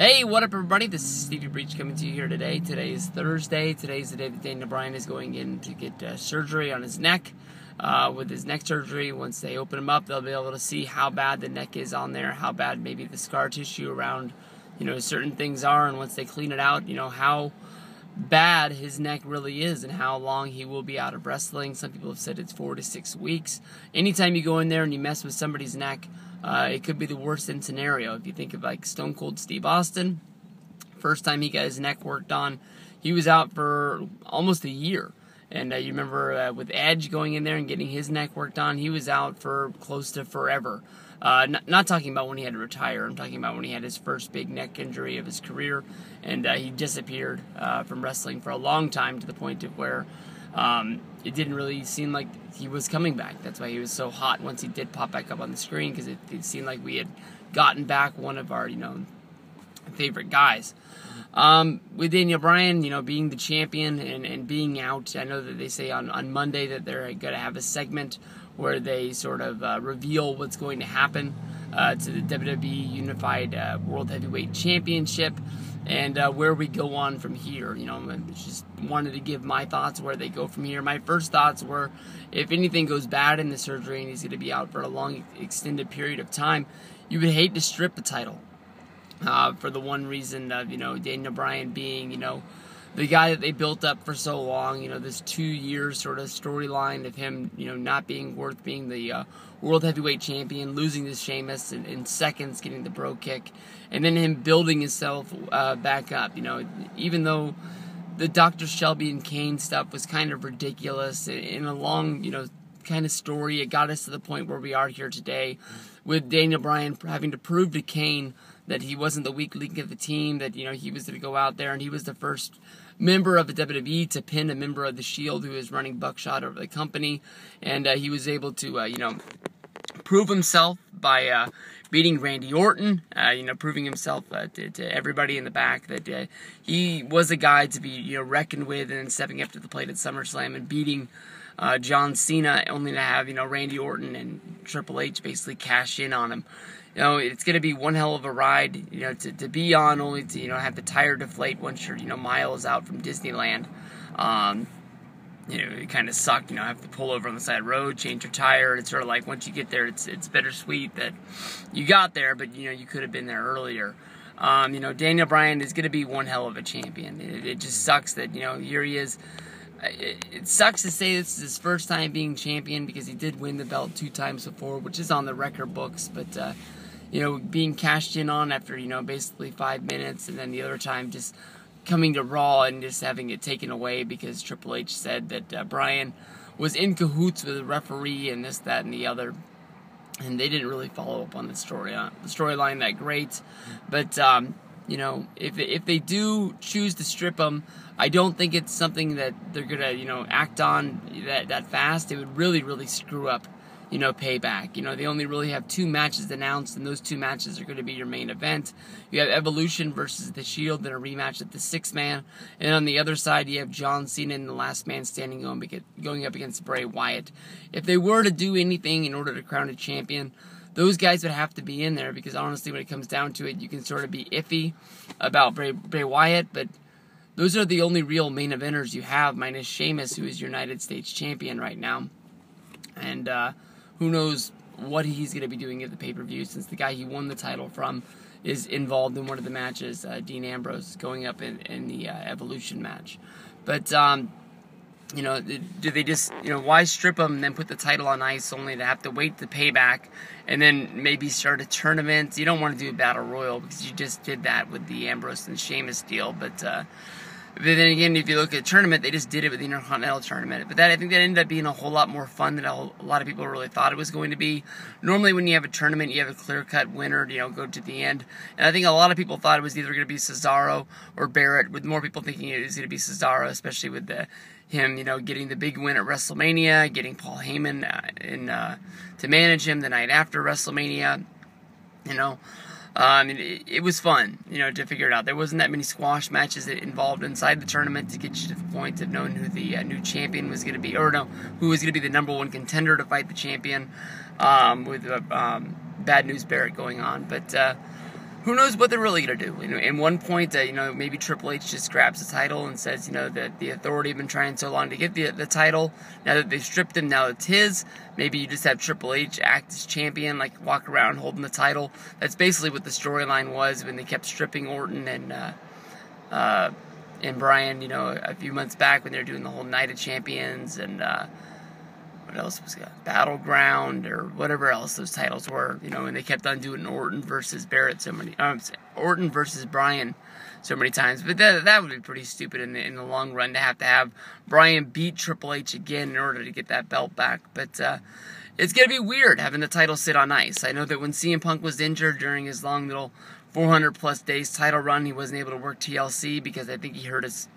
Hey, what up, everybody? This is Stevie Breach coming to you here today. Today is Thursday. Today's the day that Bryan is going in to get surgery on his neck. With his neck surgery, once they open him up, they'll be able to see how bad the neck is on there, how bad maybe the scar tissue around, certain things are, and once they clean it out, how bad his neck really is and how long he will be out of wrestling. Some people have said it's 4 to 6 weeks. Anytime you go in there and you mess with somebody's neck, it could be the worst in scenario. If you think of like Stone Cold Steve Austin, first time he got his neck worked on, he was out for almost a year. And you remember with Edge going in there and getting his neck worked on, he was out for close to forever. Not talking about when he had to retire. I'm talking about when he had his first big neck injury of his career, and he disappeared from wrestling for a long time to the point of where it didn't really seem like he was coming back. That's why he was so hot once he did pop back up on the screen, because it seemed like we had gotten back one of our, favorite guys. With Daniel Bryan, being the champion and being out, I know that they say on Monday that they're going to have a segment where they sort of reveal what's going to happen to the WWE Unified World Heavyweight Championship and where we go on from here. I just wanted to give my thoughts where they go from here. My first thoughts were, if anything goes bad in the surgery and he's going to be out for a long, extended period of time, you would hate to strip the title. For the one reason of, Daniel Bryan being, the guy that they built up for so long, this 2 year sort of storyline of him, not being worth being the World Heavyweight Champion, losing to Sheamus in seconds, getting the bro kick, and then him building himself back up, even though the Dr. Shelby and Kane stuff was kind of ridiculous in a long, kind of story. It got us to the point where we are here today with Daniel Bryan having to prove to Kane that he wasn't the weak link of the team, that, he was going to go out there, and he was the first member of the WWE to pin a member of the Shield who was running buckshot over the company, and he was able to, prove himself by beating Randy Orton, proving himself to everybody in the back that he was a guy to be, reckoned with, and stepping up to the plate at SummerSlam and beating John Cena, only to have, Randy Orton and Triple H basically cash in on him. It's going to be one hell of a ride, to be on, only to, have the tire deflate once you're, miles out from Disneyland. It kind of sucked, have to pull over on the side of the road, change your tire. It's sort of like once you get there, it's bittersweet that you got there, but, you could have been there earlier. Daniel Bryan is going to be one hell of a champion. It just sucks that, here he is. It sucks to say this is his first time being champion, because he did win the belt 2 times before, which is on the record books, but, being cashed in on after, basically 5 minutes, and then the other time just coming to Raw and just having it taken away because Triple H said that Bryan was in cahoots with the referee and this, that, and the other, and they didn't really follow up on the storyline that great, but, if they do choose to strip him, I don't think it's something that they're gonna, act on that fast. It would really, really screw up, Payback. They only really have 2 matches announced, and those 2 matches are going to be your main event. You have Evolution versus The Shield in a rematch at the 6-man, and on the other side you have John Cena in the Last Man Standing going up against Bray Wyatt. If they were to do anything in order to crown a champion, those guys would have to be in there, because honestly, when it comes down to it, you can sort of be iffy about Bray Wyatt, but those are the only real main eventers you have, minus Sheamus, who is United States champion right now. And who knows what he's going to be doing at the pay-per-view, since the guy he won the title from is involved in one of the matches. Dean Ambrose going up in the Evolution match. But, do they just, why strip him and then put the title on ice only to have to wait the Payback and then maybe start a tournament? You don't want to do a Battle Royal, because you just did that with the Ambrose and Sheamus deal, but then again, if you look at the tournament, they just did it with the Intercontinental Tournament. But I think that ended up being a whole lot more fun than a lot of people really thought it was going to be. Normally, when you have a tournament, you have a clear-cut winner, go to the end. And I think a lot of people thought it was either going to be Cesaro or Barrett, with more people thinking it was going to be Cesaro, especially with him, getting the big win at WrestleMania, getting Paul Heyman to manage him the night after WrestleMania, It was fun, to figure it out. There wasn't that many squash matches involved inside the tournament to get you to the point of knowing who the new champion was going to be, or no, who was going to be the #1 contender to fight the champion, with Bad News Barrett going on. But who knows what they're really going to do. In one point, maybe Triple H just grabs the title and says, that the Authority have been trying so long to get the title. Now that they've stripped him, now it's his. Maybe you just have Triple H act as champion, like walk around holding the title. That's basically what the storyline was when they kept stripping Orton and Bryan, a few months back when they were doing the whole Night of Champions and what else was it? Battleground or whatever else those titles were, and they kept on doing Orton versus Orton versus Bryan so many times. But that would be pretty stupid in the long run to have Bryan beat Triple H again in order to get that belt back. But it's going to be weird having the title sit on ice. I know that when CM Punk was injured during his long little 400-plus days title run, he wasn't able to work TLC because I think he hurt his...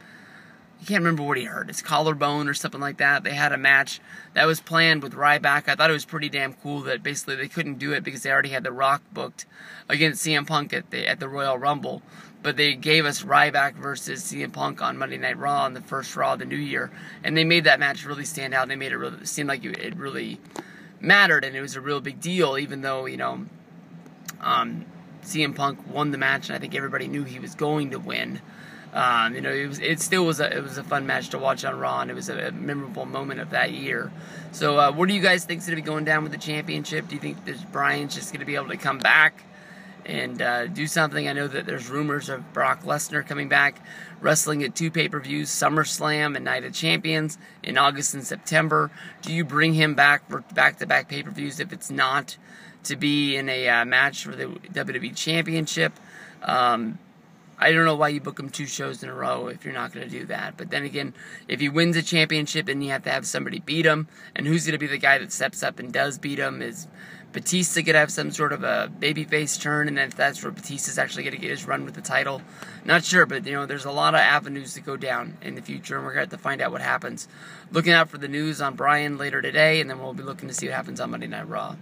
I can't remember what he hurt, his collarbone or something like that. They had a match that was planned with Ryback. I thought it was pretty damn cool that basically they couldn't do it because they already had The Rock booked against CM Punk at the Royal Rumble. But they gave us Ryback versus CM Punk on Monday Night Raw on the first Raw of the new year. And they made that match really stand out. They made it really seem like it really mattered and it was a real big deal, even though, CM Punk won the match and I think everybody knew he was going to win. It was a fun match to watch on Raw, and it was a memorable moment of that year. So, what do you guys think is going to be going down with the championship? Do you think that Bryan's just going to be able to come back and do something? I know that there's rumors of Brock Lesnar coming back, wrestling at 2 pay-per-views, SummerSlam and Night of Champions in August and September. Do you bring him back for back-to-back pay-per-views if it's not to be in a match for the WWE Championship? I don't know why you book him 2 shows in a row if you're not going to do that. But then again, if he wins a championship, then you have to have somebody beat him. And who's going to be the guy that steps up and does beat him? Is Batista going to have some sort of a babyface turn? And then if that's where Batista's actually going to get his run with the title? Not sure, but there's a lot of avenues to go down in the future, and we're going to have to find out what happens. Looking out for the news on Bryan later today, and then we'll be looking to see what happens on Monday Night Raw.